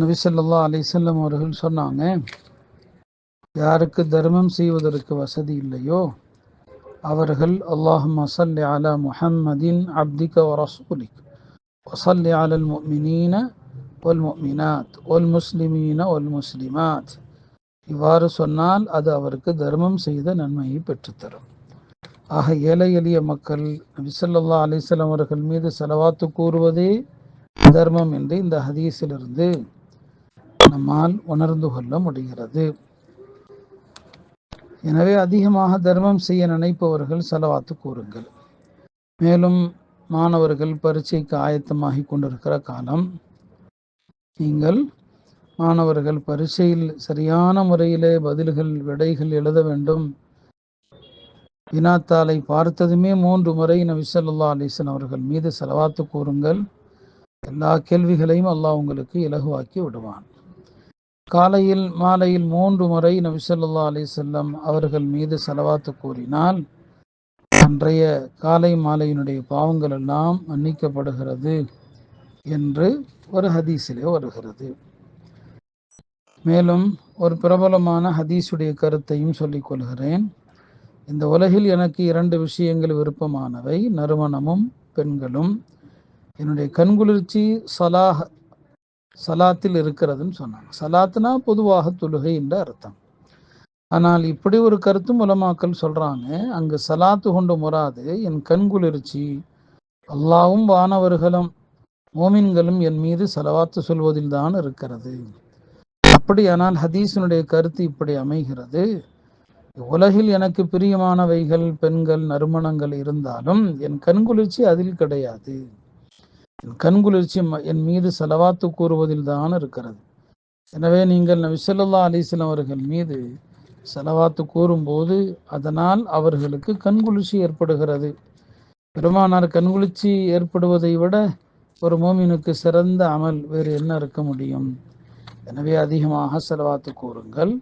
நபி ஸல்லல்லாஹு அலைஹி வஸல்லம் அவர்கள் சொன்னாங்க, யாருக்கு தர்மம் செய்வதற்கு வசதி இல்லையோ அவர்கள் அல்லாஹும்ம ஸல்லி அலா முஹம்மதின் அப்திக வ ரசூலிக் வ ஸல்லி அலல் முஃமினீன வல் முஃமினாத் வல் முஸ்லிமீன வல் முஸ்லிமாத், இவ்வாறு சொன்னால் அது அவருக்கு தர்மம் செய்த நன்மையை பெற்றுத்தரும். ஆக ஏழை எளிய மக்கள் நபி ஸல்லல்லாஹு அலைஹி வஸல்லம் அவர்கள் மீது ஸலவாத்து கூறுவதே தர்மம் என்று இந்த ஹதீஸிலிருந்து நம்மால் உணர்ந்து கொள்ள முடிகிறது. எனவே அதிகமாக தர்மம் செய்ய நினைப்பவர்கள் ஸலவாத்து கூறுங்கள். மேலும் மாணவர்கள் பரீட்சைக்கு ஆயத்தமாகி கொண்டிருக்கிற காலம், நீங்கள் மாணவர்கள் பரீட்சையில் சரியான முறையிலே பதில்கள் விடைகள் எழுத வேண்டும். வினாத்தாளை பார்த்ததுமே 3 முறை நபி ஸல்லல்லாஹு அலைஹி வஸல்லம் அவர்கள் மீது ஸலவாத்து கூறுங்கள். எல்லா கேள்விகளையும் அல்லாஹ் உங்களுக்கு இலகுவாக்கி விடுவான். காலையில் மாலையில் 3 முறை நபி ஸல்லல்லாஹு அலைஹி வஸல்லம் அவர்கள் மீது ஸலவாத்து கூறினால் அன்றைய காலை மாலையினுடைய பாவங்கள் எல்லாம் மன்னிக்கப்படுகிறது என்று ஒரு ஹதீஸிலே வருகிறது. மேலும் ஒரு பிரபலமான ஹதீஸுடைய கருத்தையும் சொல்லிக் கொள்கிறேன். இந்த உலகில் எனக்கு 2 விஷயங்கள் விருப்பமானவை, நறுமணமும் பெண்களும். என்னுடைய கண்குளிர்ச்சி சலாத்தில் இருக்கிறதுன்னு சொன்னாங்க. சலாத்துனா பொதுவாக தொழுகை என்ற அர்த்தம். ஆனால் இப்படி ஒரு கருத்தும் உலமாக்கள் சொல்றாங்க, அங்கு சலாத்து கொண்டு முராது என் கண்குளிர்ச்சி, அல்லாவும் வானவர்களும் மோமின்களும் என் மீது சலவாத்து சொல்வதில் தான் இருக்கிறது. அப்படியானால் ஹதீஸினுடைய கருத்து இப்படி அமைகிறது, உலகில் எனக்கு பிரியமானவைகள் பெண்கள் நறுமணங்கள் இருந்தாலும் என் கண்குளிர்ச்சி அதில் கிடையாது. என் கண்குளிர்ச்சி என் மீது ஸலவாத்து கூறுவதில் தான் இருக்கிறது. எனவே நீங்கள் நபி ஸல்லல்லாஹு அலைஹி வஸல்லம் அவர்கள் மீது ஸலவாத்து கூறும்போது அதனால் அவர்களுக்கு கண்குளிர்ச்சி ஏற்படுகிறது. பெருமானார் கண்குளிர்ச்சி ஏற்படுவதை விட ஒரு மோமினுக்கு சிறந்த அமல் வேறு என்ன இருக்க முடியும்? எனவே அதிகமாக ஸலவாத்து கூறுங்கள்.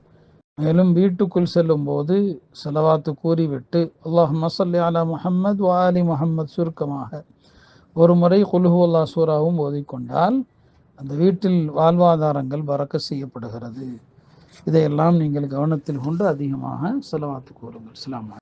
மேலும் வீட்டுக்குள் செல்லும் போது ஸலவாத்து கூறிவிட்டு அல்லாஹும்ம ஸல்லி அலா முஹம்மத் வ ஆலி முஹம்மத் சுருக்கமாக ஒரு முறை குல் ஹுவல்லாஹ் சூராவும் ஓதிக்கொண்டால் அந்த வீட்டில் வாழ்வாதாரங்கள் பரக்கத் செய்யப்படுகிறது. இதையெல்லாம் நீங்கள் கவனத்தில் கொண்டு அதிகமாக ஸலவாத்து கூறுங்கள். அஸ்ஸலாமு அலைக்கும்.